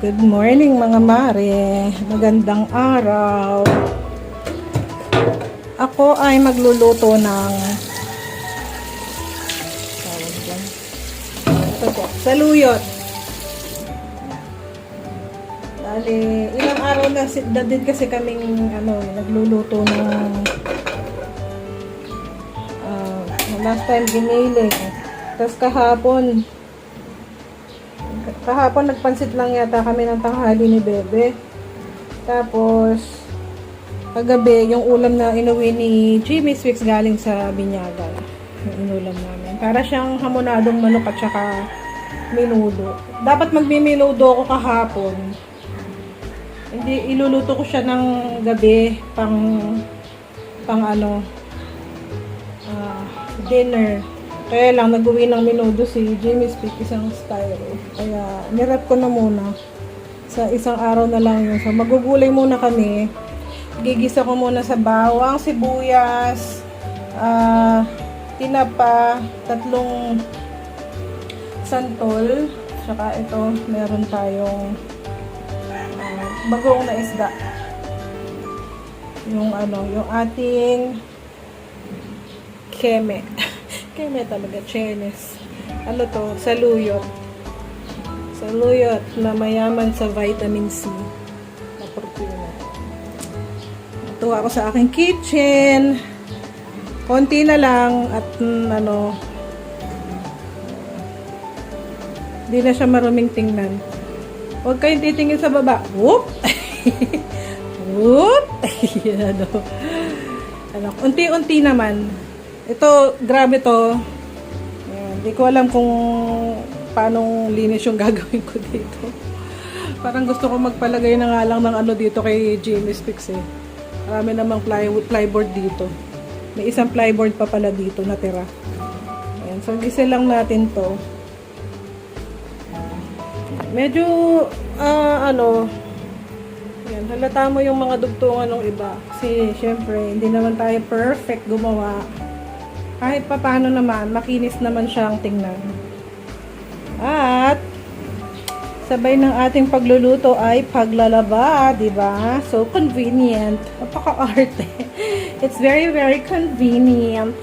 Good morning mga mare. Magandang araw. Ako ay magluluto ng saluyot. Dali, ilang araw na din kasi kaming nagluluto ng last time giniling. Tapos kahapon nagpansit lang yata kami ng tanghali ni Bebe. Tapos kagabi yung ulam na inuwi ni Jimmy Swix galing sa Binyagan. Yung inulam namin. Para siyang hamonadong manok at saka minudo. Dapat magmiminudo ako kahapon. Hindi, iluluto ko siya ng gabi pang dinner. Kaya lang, nag-uwi ng minudo si Jimmy Speak, isang styro. Kaya, nirap ko na muna. Sa isang araw na lang yun. So, magugulay muna kami. Gigisa ko muna sa bawang, sibuyas, tinapa, 3 santol. Tsaka ito, meron tayong bagong na isda. Yung ating keme. Keme talaga, chenes. Ano to? Saluyot. Saluyot na mayaman sa vitamin C. Na protina. Ito ako sa aking kitchen. Konti na lang at hindi na siya maruming tingnan. Huwag kayong titingin sa baba. Whoop! Whoop! Unti-unti naman. Ito, grabe to. Hindi ko alam kung paano linis yung gagawin ko dito. Parang gusto ko magpalagay na nga lang ng dito kay Jimmy Speaks eh. Marami namang plyboard dito. May isang plyboard pa pala dito natira. Ayan, so gisa lang natin to. Medyo, yan, halata mo yung mga dugtungan ng iba. Kasi, syempre, hindi naman tayo perfect gumawa. Kahit pa paano naman, makinis naman siyang tingnan. At, sabay ng ating pagluluto ay paglalaba, di ba? So, convenient. Napaka-arte. It's very, very convenient.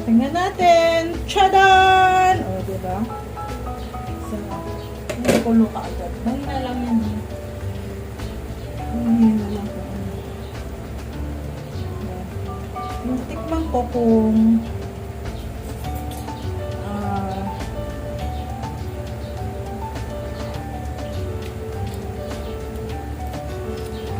Tingnan natin. Tchadan! O, diba? So, hindi ko luka agad. Mahina lang yan. Mahina lang po. Yung tikman ko kung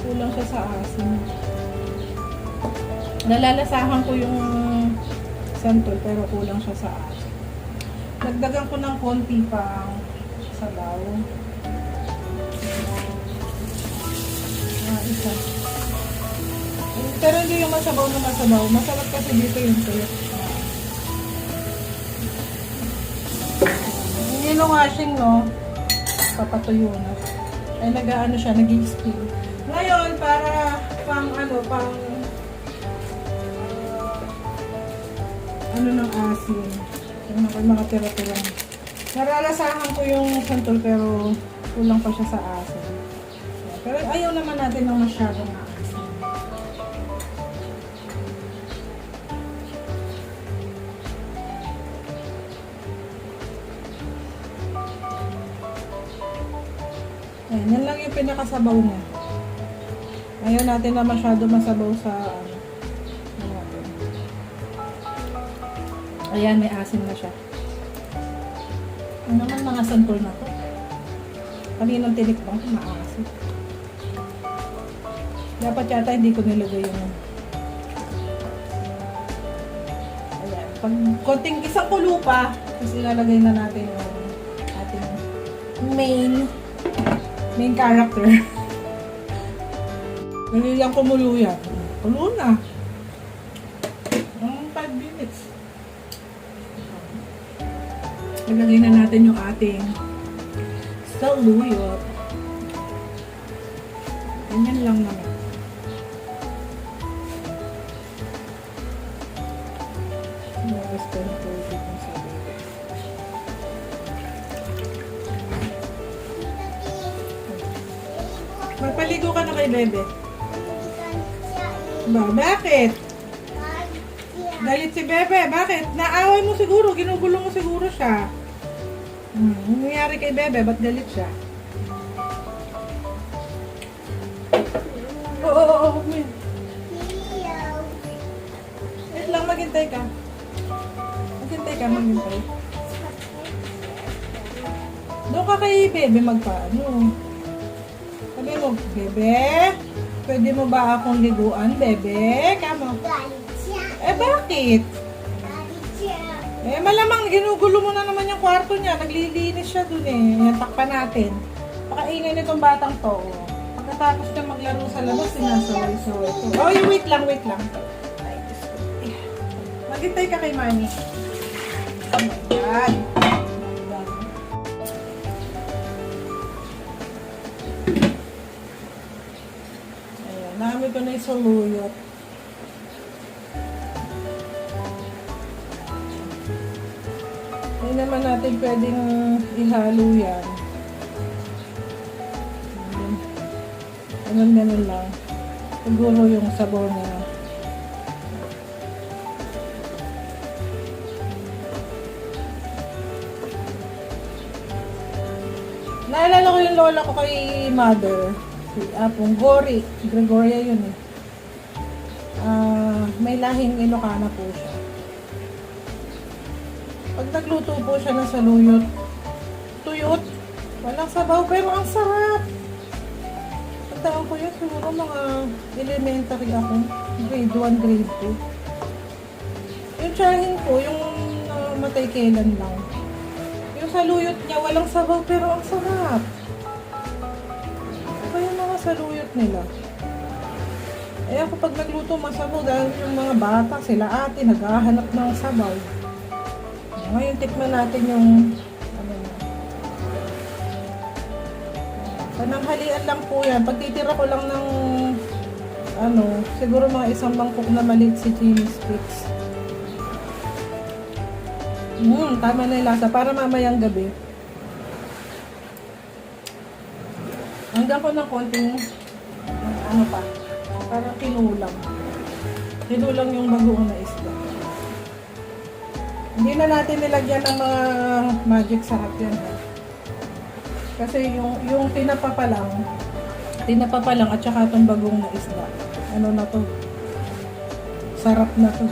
kulang siya sa asin. Nalalasahan ko yung santol, pero kulang siya sa asin. Dagdagan ko ng konti pang sabaw. Isa. Pero hindi yung masabaw na masabaw. Masarap kasi dito yung tuyot. Yung washing, no? Papatuyo na. Ay, siya, nag-i-steam. Ngayon, para ng asin. Yung mga tira-tira. Naralasahan ko yung santol pero kulang pa siya sa asin. Pero ayaw naman natin ng masyadong asin. Ayan, yan lang yung pinakasabaw niya. Ayaw natin na masyado masabaw sa ano natin. Ayan, may asin na siya. Ano naman mga santol na to? Kaninang tinikbang ko, maasin. Dapat yata hindi ko nilagay yung ayan. Pag konting isang kulo pa, tapos ilalagay na natin yung ating main character. Dali lang kumulo yan. Kulo na. 5 minutes. Ilagay na natin yung ating saluyot. Ganyan lang naman. Gusto yung tubig ng saluyot. Magpaligo ka na kay Bebe. Ba, bakit? Galit si Bebe. Bakit? Naaway mo siguro. Ginugulo mo siguro siya. Ano nangyari kay Bebe? Ba't galit siya? Oo. Wait lang, maghintay ka. Maghintay. Doon ka kay Bebe magpaano. Sabi mo, Bebe, pwede mo ba akong liguan, Bebe? Kamo. Bakit? Malamang ginugulo mo na naman yung kwarto niya. Naglilinis siya dun Yan, takpan natin. Pakainin nitong batang to. Pagkatapos niya maglaro sa labas, sinasaway-saway ko. Oh, wait lang. Ay, Diyos ko. Maghintay ka kay Mami. Oh my God. Ayan, namin ko na yung saluyot. Hindi naman natin pwedeng ihalo yan. Ganun lang. Siguro yung sabaw niya. Naalala ko yung lola ko kay mother. Si Apong Gregoria yun may lahing Ilocana po siya. Pag nagluto po siya ng saluyot, tuyot, walang sabaw, pero ang sarap. Pagtaan ko yun, siguro mga elementary ako, grade 1, grade 2. Yung tiyahin ko, yung matay kailan lang. Yung saluyot niya, walang sabaw, pero ang sarap. Ano yung mga saluyot nila? Ako pag nagluto masabaw, dahil yung mga bata, sila ate, naghahanap ng sabaw. Ngayon, tikman natin yung pananghalian lang po yan. Pagtitira ko lang ng siguro mga isang mangkok na maliit si Jimmy's Fix. Tama na yung lasa. Para mamayang gabi. Hanggang ko ng konting parang kinulang. Kinulang yung bagoong na isda. Hindi na natin nilagyan ng mga magic sarap yan. Kasi yung tinapa pa lang at saka itong bagong na isda. Ano na to? Sarap na to.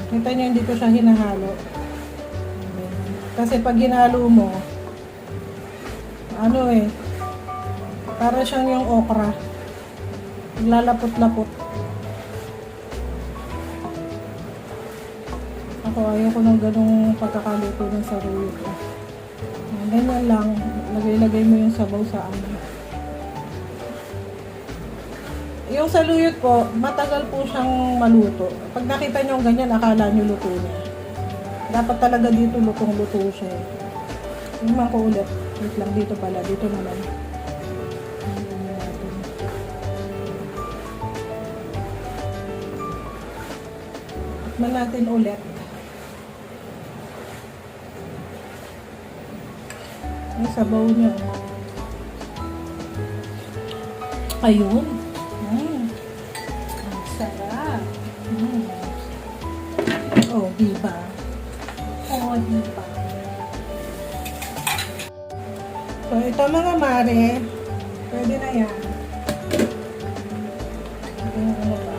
Kita nyo, hindi ko siya hinahalo. Kasi pag hinalo mo, para siyang yung okra. Naglalapot-lapot. Ako, ayaw ko ng ganong pagkakaluto ng sarili ko. Ganyan lang, lagay-lagay mo yung sabaw sa amin. Yung saluyot po, matagal po siyang maluto. Pag nakita nyo ganyan, akala nyo luto na. Dapat talaga dito lutong-luto siya. Tingnan ko ulit. Wait lang, dito pala. Dito naman. Tikman natin ulit. Yung sabaw niya. Ayun. Ang sarap. Oh, diba? Oh, diba? So, ito mga mare, pwede na yan. Ano ba?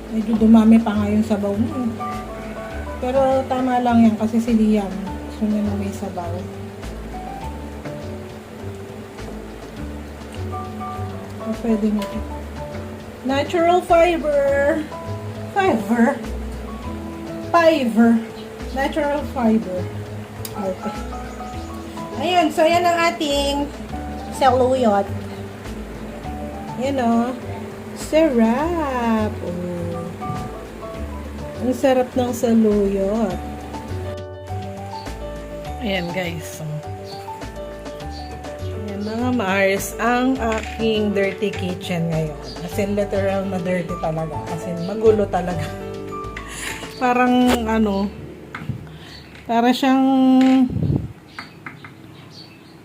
Medyo dumami pa nga yung sabaw mo. Pero tama lang yan kasi si Liam gusto niya na may sabaw. So, pwede na ito. Natural fiber. Natural fiber. Okay. Ayun, so yan ang ating saluyot. Yan o. Sarap. Oh. Ang sarap ng saluyot. Ayan guys. Ayan mga Mars, ang aking dirty kitchen ngayon. As in literal na dirty talaga. As in magulo talaga. Parang ano, para siyang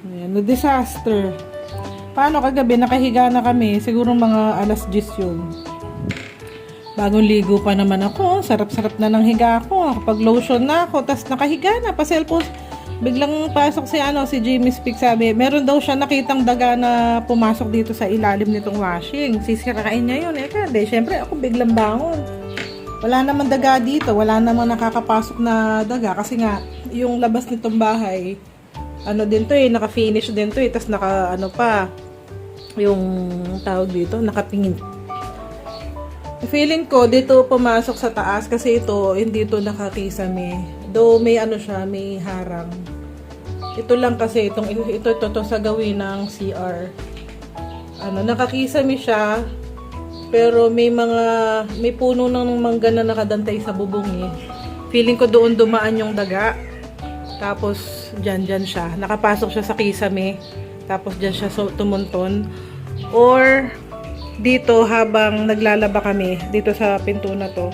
ayan, disaster. Paano kagabi, nakahiga na kami. Siguro mga alas 10 yun. Bagong ligo pa naman ako. Sarap-sarap na ng higa ako. Kapag lotion na ako, tas nakahiga na. Pa-cellphone. Biglang pasok si Jimmy Speak, sabi, meron daw siya nakitang daga na pumasok dito sa ilalim nitong washing. Sisirain niya yun. Kasi, syempre, ako biglang bangon. Wala naman daga dito. Wala naman nakakapasok na daga. Kasi nga, yung labas nitong bahay, ano din to naka-finish din to tas naka, ano pa, yung tawag dito, nakapingin. Feeling ko, dito pumasok sa taas kasi ito, hindi ito nakakisame. Though may ano siya, may harang. Ito lang kasi, ito sa gawin ng CR. Ano, nakakisame siya, pero may puno ng mangga na nakadantay sa bubong eh. Feeling ko doon dumaan yung daga. Tapos, dyan siya. Nakapasok siya sa kisame. Tapos, dyan siya tumunton. Or, dito habang naglalaba kami, dito sa pinto na to.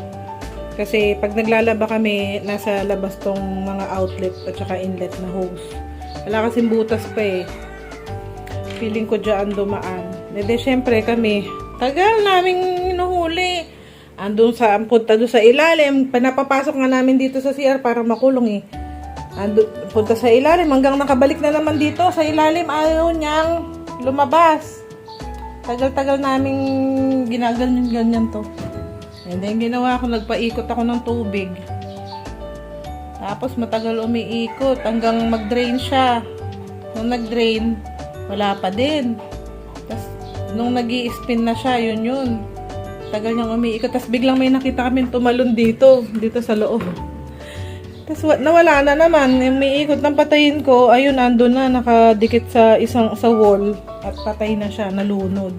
Kasi, pag naglalaba kami, nasa labas tong mga outlet at saka inlet na hose. Wala kasing butas pa eh. Feeling ko dyan dumaan. Dede, syempre kami, tagal naming hinuhuli. Punta doon sa ilalim. Panapapasok nga namin dito sa CR para makulong eh. Punta sa ilalim hanggang nakabalik na naman dito sa ilalim, ayaw niyang lumabas. Tagal-tagal naming ginaganyan to. And then ginawa ko, nagpaikot ako ng tubig. Tapos matagal umiikot hanggang mag-drain siya. Nung nag-drain, wala pa din. Tapos nung nag-i-spin na siya, yun. Tagal niyang umiikot. Tapos biglang may nakita kami tumalon dito sa loob. Tapos nawala na naman, may ikot ng patayin ko, ayun, andun na, nakadikit sa wall, at patay na siya, nalunod.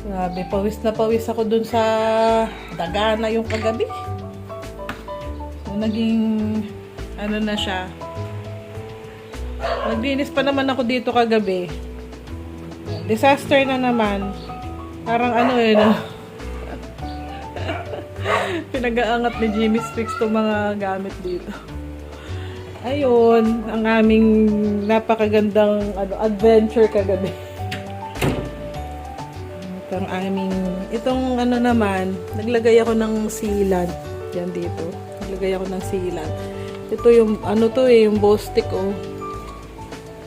Grabe, pawis na pawis ako dun sa daga na yung kagabi. So, naging, ano na siya. Naglinis pa naman ako dito kagabi. Disaster na naman. Parang ano pinag-aangat ni Jimmy Speaks itong mga gamit dito. Ayun, ang aming napakagandang adventure kagabi. Itong ano naman, naglagay ako ng sealant. Yan dito. Naglagay ako ng sealant. Ito yung, ano to yung Bostik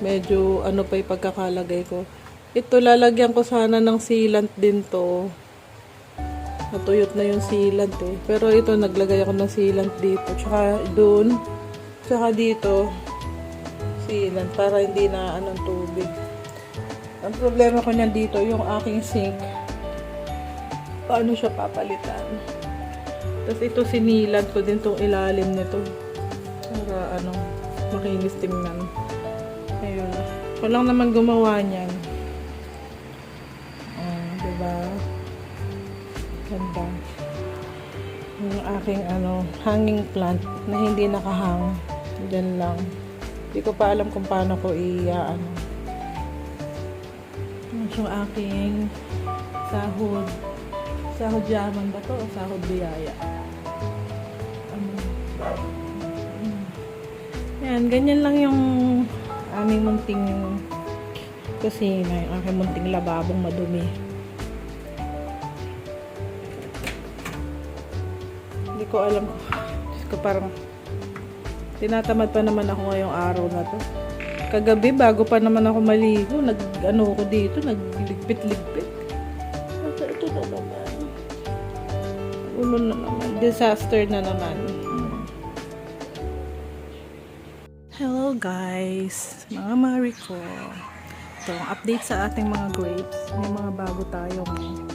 Medyo, ano pa yung pagkakalagay ko. Ito, lalagyan ko sana ng sealant din to. Natuyot na yung sealant eh. Pero ito, naglagay ako ng sealant dito. Tsaka doon. Tsaka dito. Sealant. Para hindi na anong tubig. Ang problema ko niyan dito, yung aking sink. Paano siya papalitan? Tapos ito, sinilat ko din tong ilalim nito. Para makinis tingnan. Ayun. Walang naman gumawa niyan. Diba? Ganda. Yung aking hanging plant na hindi nakahang. Diyan lang. Hindi ko pa alam kung paano ko yung aking sahod. Sahod yaman ba to o sahod biyaya? Yan, ganyan lang yung aming munting kusina, yung aking munting lababong madumi. Hindi ko alam. Diyos ko, parang tinatamad pa naman ako ngayong araw na to. Kagabi, bago pa naman ako maligo, nag-ano ko dito, nagligpit-ligpit. Ito na naman. Ulo na naman. Disaster na naman. Hello guys, mga mari ko. Ito, update sa ating mga grapes. May mga bago tayong ayan.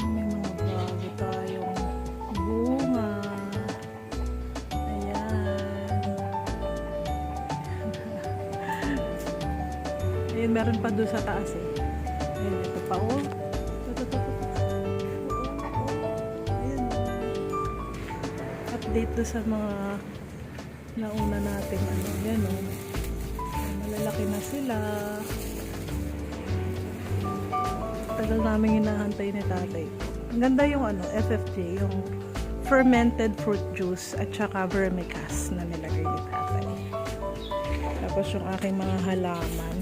May mga bago tayong bunga. Ayan, meron pa doon sa taas eh. Ayan, ito pa oh. Ayan. Update doon sa mga nauna natin. Ayan oh. Malalaki na sila. Tagal namin hinahantay ni tatay. Ang ganda yung FFJ, yung fermented fruit juice at saka vermicast na nilagay ni tatay. Tapos yung aking mga halaman.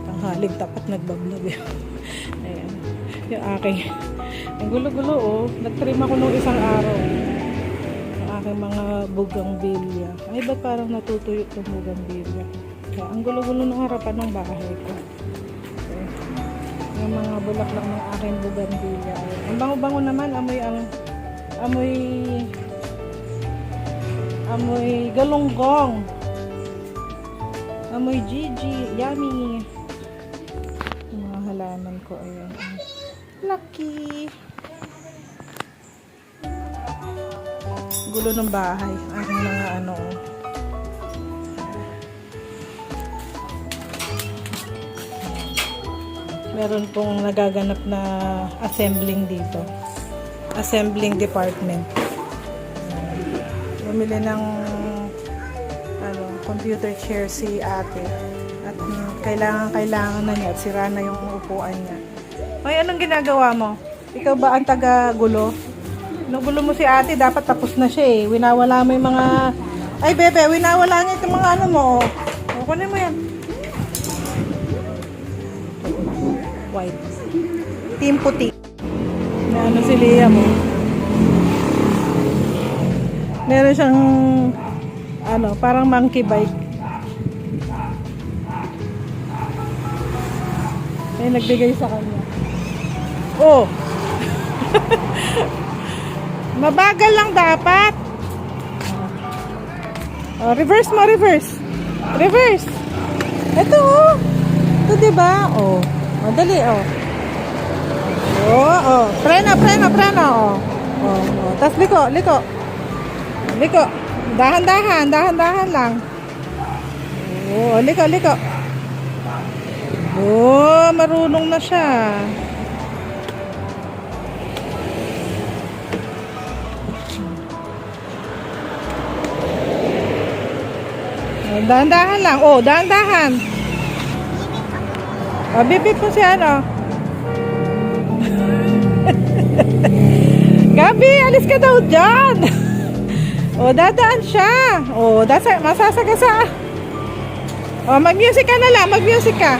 Tanghaling tapat nagbablog yun. Ayan. Yung aking, ang gulo-gulo oh. Nag-trim ako nung isang araw. Yung aking mga bougainvillea. Ay, ba't parang natutuyo itong bougainvillea? Kaya ang gulo-gulo ng harapan ng bahay ko. Okay. Yung mga bulaklak ng aking bougainvillea. Ang bango-bango naman, amoy galunggong. Amoy Gigi. Yummy. Yung mga halaman ko. Ayan. Lucky. Gulo ng bahay. Aking mga meron pong nagaganap na assembling dito. Assembling department. Bumili ng computer chair si ate. At kailangan na niya at sira na yung upuan niya. Ay, anong ginagawa mo? Ikaw ba ang taga-gulo? Nagulo mo si ate, dapat tapos na siya eh. Winawala mo yung mga... Ay, bebe, winawala niya itong mga mo. O, kunin mo yan. White. Team puti. Na si Leah mo. Meron siyang parang monkey bike. Ay, nagbigay sa kanya. Oh! Mabagal lang dapat. Oh, reverse mo, reverse. Reverse. Ito oh. Ito diba? Oh. Madali oh. Oh. Prena. Oh. Oh. Tas liko. Liko. Dahan-dahan lang. Oh, liko. Oh, marunong na siya. Dahan-dahan lang. Oh, dahan-dahan. Oh, bibip mo si Gabi, alis ka daw dyan. Oh, dadaan siya. Oh, masasagasa. Oh, mag-music ka na lang. Mag-music ka.